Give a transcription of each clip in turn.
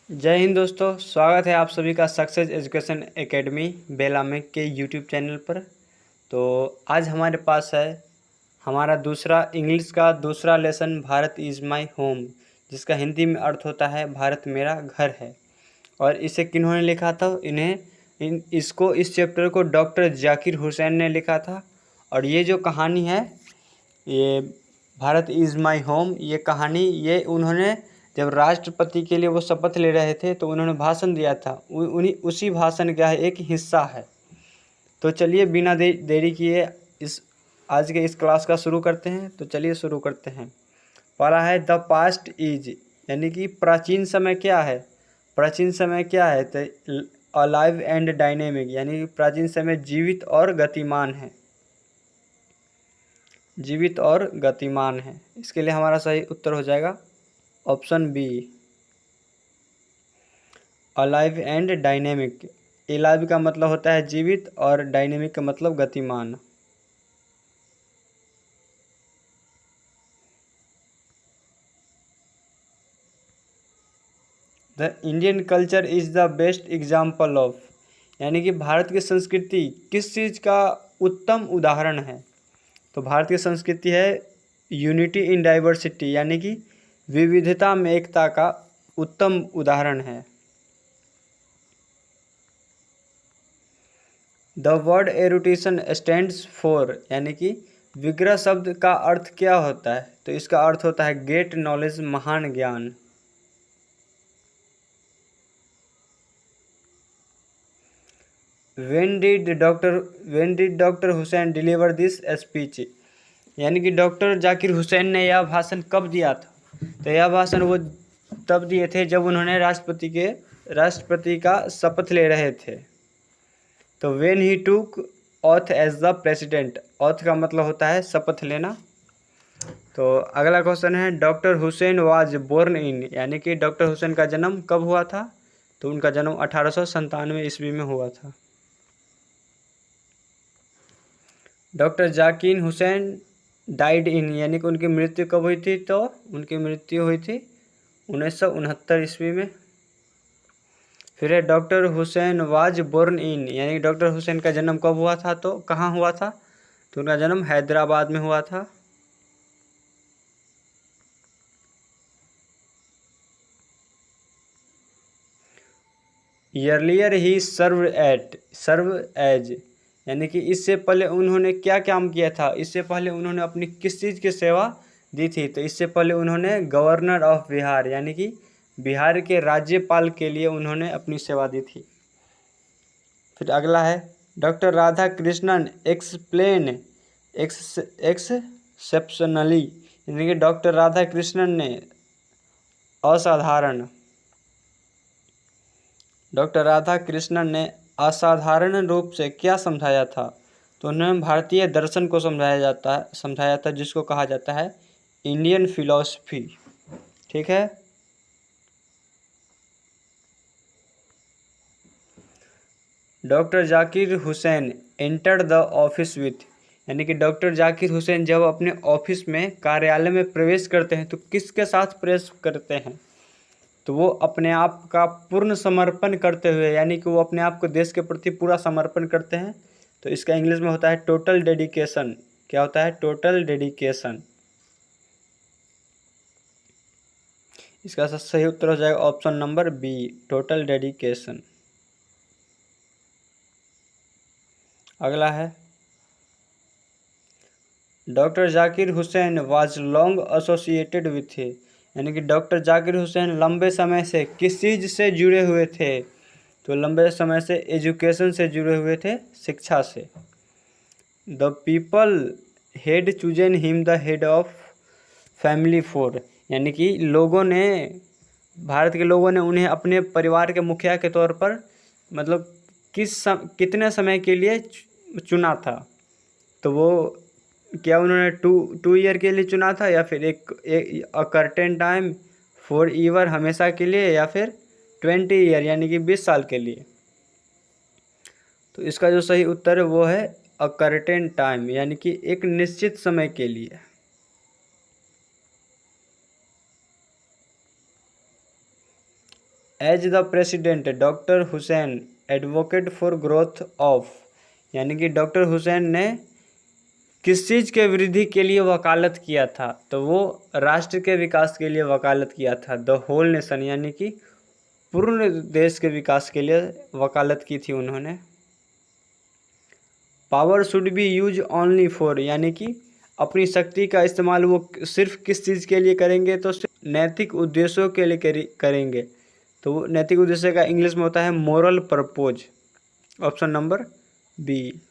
जय हिंद दोस्तों, स्वागत है आप सभी का सक्सेस एजुकेशन एकेडमी बेलामे के यूट्यूब चैनल पर। तो आज हमारे पास है हमारा दूसरा इंग्लिश का दूसरा lesson Bharat is my home, जिसका हिंदी में अर्थ होता है भारत मेरा घर है। और इसे किन्होंने लिखा था? इस चैप्टर को डॉक्टर जाकिर हुसैन ने लिखा था। और ये जो कहानी है, ये भारत इज़ माय होम, ये कहानी ये उन्होंने जब राष्ट्रपति के लिए वो शपथ ले रहे थे तो उन्होंने भाषण दिया था। उन्हीं उसी भाषण का एक हिस्सा है। तो चलिए बिना देरी किए इस आज के इस क्लास का शुरू करते हैं। तो चलिए शुरू करते हैं। पहला है द पास्ट इज, यानी कि प्राचीन समय क्या है। प्राचीन समय क्या है? तो अलाइव एंड डायनेमिक, यानी कि प्राचीन समय जीवित और गतिमान है। जीवित और गतिमान है। इसके लिए हमारा सही उत्तर हो जाएगा option B, alive and dynamic. Alive का मतलब होता है जीवित और डायनेमिक का मतलब गतिमान। The Indian culture is the best example of, यानी कि भारत की संस्कृति किस चीज़ का उत्तम उदाहरण है। तो भारत की संस्कृति है यूनिटी इन डाइवर्सिटी, यानी कि विविधता में एकता का उत्तम उदाहरण है। द वर्ड एरुटेशन स्टैंड्स फॉर, यानी कि विग्रह शब्द का अर्थ क्या होता है? तो इसका अर्थ होता है ग्रेट नॉलेज, महान ज्ञान। When did doctor Hussain deliver this speech, यानी कि डॉक्टर जाकिर हुसैन ने यह भाषण कब दिया था? तो यह भाषण वो तब दिए थे जब उन्होंने राष्ट्रपति का शपथ ले रहे थे। तो when he took oath as the president, oath का मतलब होता है शपथ लेना। तो अगला क्वेश्चन है doctor Hussain was born in, यानी कि डॉक्टर हुसैन का जन्म कब हुआ था? तो उनका जन्म 1897 ईस्वी में हुआ था। Doctor Zakir Hussain died in, यानी कि उनकी मृत्यु कब हुई थी? तो उनकी मृत्यु हुई थी 1969 ईस्वी में। फिर है doctor Hussain was born in, यानी कि डॉक्टर हुसैन का जन्म कब हुआ था? तो कहाँ हुआ था? तो उनका जन्म हैदराबाद में हुआ था। ईयरलियर ही सर्व एज, यानी कि इससे पहले उन्होंने क्या काम किया था? इससे पहले उन्होंने अपनी किस चीज़ की सेवा दी थी? तो इससे पहले उन्होंने गवर्नर ऑफ बिहार, यानी कि बिहार के राज्यपाल के लिए उन्होंने अपनी सेवा दी थी। फिर अगला है doctor Radha Krishnan explain exceptionally, यानी कि डॉक्टर राधा कृष्णन ने असाधारण डॉक्टर राधा कृष्णन ने असाधारण रूप से क्या समझाया था? तो उन्होंने भारतीय दर्शन को समझाया था, जिसको कहा जाता है इंडियन फिलॉसफी। ठीक है। Doctor Zakir Hussain enter the office with, यानी कि डॉक्टर जाकिर हुसैन जब अपने ऑफिस में कार्यालय में प्रवेश करते हैं तो किसके साथ प्रवेश करते हैं? तो वो अपने आप का पूर्ण समर्पण करते हुए, यानी कि वो अपने आप को देश के प्रति पूरा समर्पण करते हैं। तो इसका इंग्लिश में होता है टोटल डेडिकेशन। क्या होता है? Total dedication. इसका सही उत्तर हो जाएगा option number B, total dedication. अगला है doctor Zakir Hussain was long associated with, यानी कि डॉक्टर जाकिर हुसैन लंबे समय से किस चीज़ से जुड़े हुए थे? तो लंबे समय से एजुकेशन से जुड़े हुए थे, शिक्षा से। The people head chosen him the head of family four, यानी कि भारत के लोगों ने उन्हें अपने परिवार के मुखिया के तौर पर मतलब कितने समय के लिए चुना था? तो वो क्या उन्होंने टू ईयर के लिए चुना था, या फिर एक कर्टेन टाइम, 4 ईयर हमेशा के लिए, या फिर 20 ईयर यानी कि 20 साल के लिए? तो इसका जो सही उत्तर है वो है अ कर्टेन टाइम, यानी कि एक निश्चित समय के लिए। As the president doctor Hussain advocate for growth of, यानी कि डॉक्टर हुसैन ने किस चीज़ के वृद्धि के लिए वकालत किया था, तो वो राष्ट्र के विकास के लिए वकालत किया था। द होल नेशन, यानी कि पूर्ण देश के विकास के लिए वकालत की थी उन्होंने। Power should be use only for, यानी कि अपनी शक्ति का इस्तेमाल वो सिर्फ किस चीज़ के लिए करेंगे, तो सिर्फ नैतिक उद्देश्यों के लिए करेंगे। तो वो नैतिक उद्देश्य का इंग्लिश में होता है moral purpose. Option number B.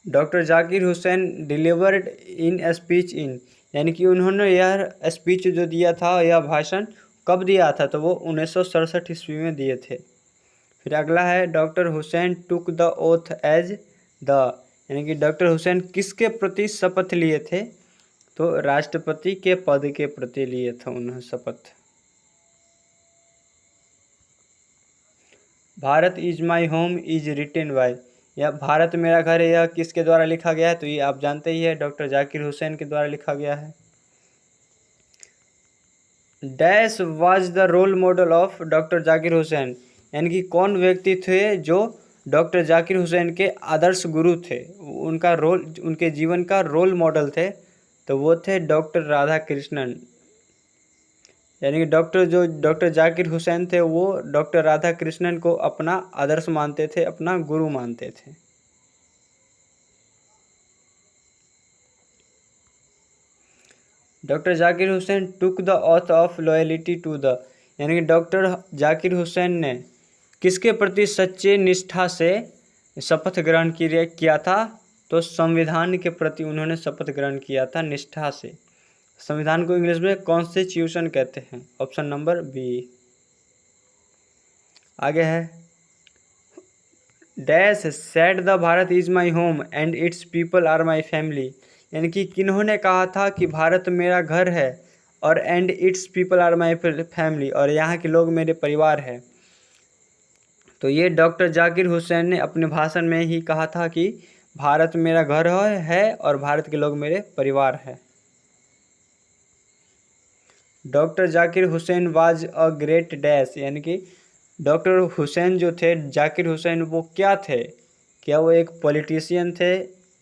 Doctor Zakir Hussain delivered in speech in, यानी कि उन्होंने यह स्पीच जो दिया था, यह भाषण कब दिया था, तो वो 1967 ईस्वी में दिए थे। फिर अगला है doctor Hussain took the oath as the, यानी कि डॉक्टर हुसैन किसके प्रति शपथ लिए थे, तो राष्ट्रपति के पद के प्रति लिए थे उन्होंने शपथ। Bharat is my home is written by, यह भारत मेरा घर है, यह किसके द्वारा लिखा गया है, तो ये आप जानते ही है, डॉक्टर जाकिर हुसैन के द्वारा लिखा गया है। Dash was the role model of doctor Zakir Hussain, यानी कि कौन व्यक्ति थे जो डॉक्टर जाकिर हुसैन के आदर्श गुरु थे, उनका रोल, उनके जीवन का रोल मॉडल थे, तो वो थे डॉक्टर राधा कृष्णन। यानी कि डॉक्टर जाकिर हुसैन थे, वो डॉक्टर राधा कृष्णन को अपना आदर्श मानते थे, अपना गुरु मानते थे। Doctor Zakir Hussain took the oath of loyalty to the, यानी कि डॉक्टर जाकिर हुसैन ने किसके प्रति सच्चे निष्ठा से शपथ ग्रहण किया था, तो संविधान के प्रति उन्होंने शपथ ग्रहण किया था निष्ठा से। संविधान को इंग्लिश में कॉन्स्टिट्यूशन कहते हैं। Option number B. आगे है dash said the Bharat is my home and its people are my family, यानी कि किन्होंने कहा था कि भारत मेरा घर है और and its people are my family, और यहाँ के लोग मेरे परिवार है। तो ये डॉक्टर जाकिर हुसैन ने अपने भाषण में ही कहा था कि भारत मेरा घर है और भारत के लोग मेरे परिवार है। Doctor Zakir Hussain was a great dash, यानी कि डॉक्टर हुसैन जो थे, जाकिर हुसैन, वो क्या थे, क्या वो एक पॉलिटिशियन थे,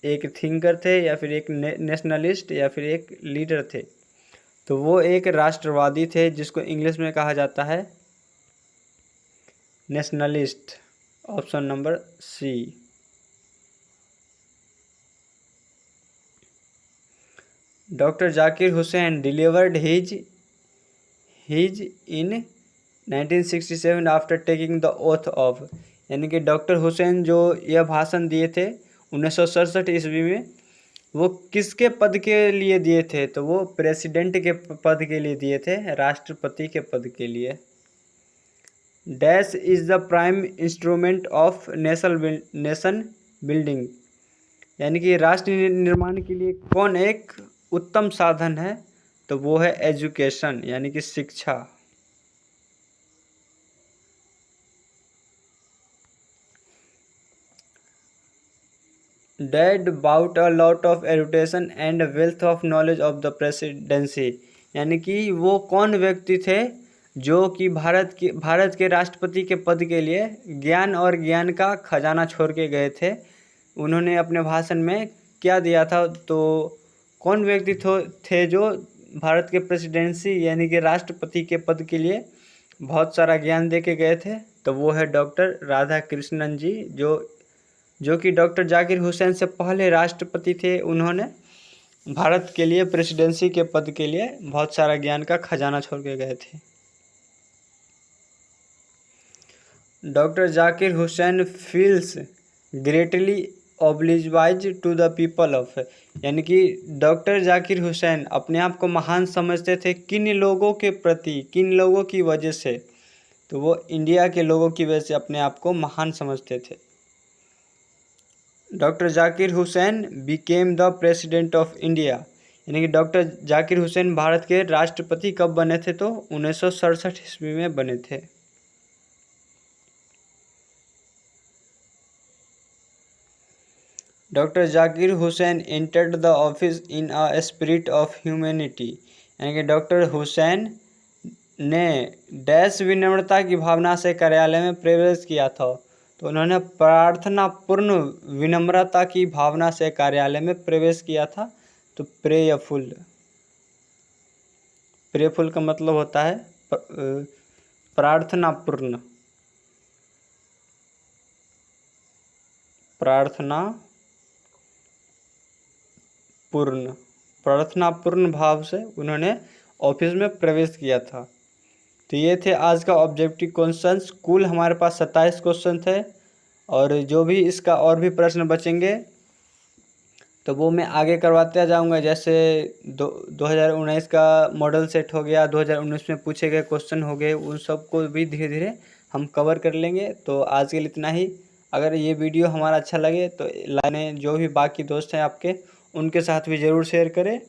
एक थिंकर थे, या फिर एक नेशनलिस्ट, या फिर एक लीडर थे, तो वो एक राष्ट्रवादी थे, जिसको इंग्लिश में कहा जाता है nationalist. Option number C. Doctor Zakir Hussain delivered his in 1967 after taking the oath of, यानी कि डॉक्टर हुसैन जो यह भाषण दिए थे 1967 ईस्वी में, वो किसके पद के लिए दिए थे, तो वो प्रेसिडेंट के पद के लिए दिए थे, राष्ट्रपति के पद के लिए। Dash is the prime instrument of nation building, यानी कि राष्ट्र निर्माण के लिए कौन एक उत्तम साधन है, तो वो है एजुकेशन, यानी कि शिक्षा। Dead bout a lot of education and wealth of knowledge of the presidency, यानी कि वो कौन व्यक्ति थे जो कि भारत के राष्ट्रपति के पद के लिए ज्ञान और ज्ञान का खजाना छोड़ के गए थे। उन्होंने अपने भाषण में क्या दिया था, तो कौन व्यक्ति थे जो भारत के प्रेसिडेंसी, यानी कि राष्ट्रपति के पद के लिए बहुत सारा ज्ञान दे के गए थे, तो वो है डॉक्टर राधा कृष्णन जी, जो कि डॉक्टर जाकिर हुसैन से पहले राष्ट्रपति थे। उन्होंने भारत के लिए प्रेसिडेंसी के पद के लिए बहुत सारा ज्ञान का खजाना छोड़ के गए थे। Doctor Zakir Hussain feels greatly obliged to the people of, यानी कि डॉक्टर जाकिर हुसैन अपने आप को महान समझते थे किन लोगों के प्रति, किन लोगों की वजह से, तो वो इंडिया के लोगों की वजह से अपने आप को महान समझते थे। Doctor Zakir Hussain became the president of India, यानी कि डॉक्टर जाकिर हुसैन भारत के राष्ट्रपति कब बने थे, तो 1967 ईस्वी में बने थे। Doctor Zakir Hussain entered the office in a spirit of humanity, यानी कि डॉक्टर हुसैन ने डैश विनम्रता की भावना से कार्यालय में प्रवेश किया था। तो उन्होंने प्रार्थनापूर्ण विनम्रता की भावना से कार्यालय में प्रवेश किया था। तो प्रेयफुल, प्रेयफुल का मतलब होता है प्रार्थनापूर्ण, प्रार्थनापूर्ण भाव से उन्होंने ऑफिस में प्रवेश किया था। तो ये थे आज का ऑब्जेक्टिव क्वेश्चंस। कुल हमारे पास 27 क्वेश्चन थे, और जो भी इसका और भी प्रश्न बचेंगे तो वो मैं आगे करवाते जाऊंगा। जैसे 2019 का मॉडल सेट हो गया, 2019 में पूछे गए क्वेश्चन हो गए, उन सब को भी धीरे धीरे हम कवर कर लेंगे। तो आज के लिए इतना ही। अगर ये वीडियो हमारा अच्छा लगे तो लाने जो भी बाकी दोस्त हैं आपके, उनके साथ भी ज़रूर शेयर करें।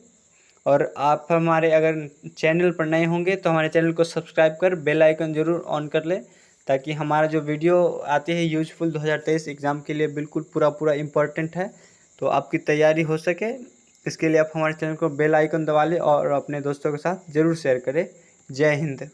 और आप हमारे अगर चैनल पर नए होंगे तो हमारे चैनल को सब्सक्राइब कर बेल आइकन ज़रूर ऑन कर लें, ताकि हमारा जो वीडियो आती है यूजफुल 2023 एग्ज़ाम के लिए बिल्कुल पूरा इम्पोर्टेंट है, तो आपकी तैयारी हो सके, इसके लिए आप हमारे चैनल को बेल आइकन दबा लें और अपने दोस्तों के साथ ज़रूर शेयर करें। जय हिंद।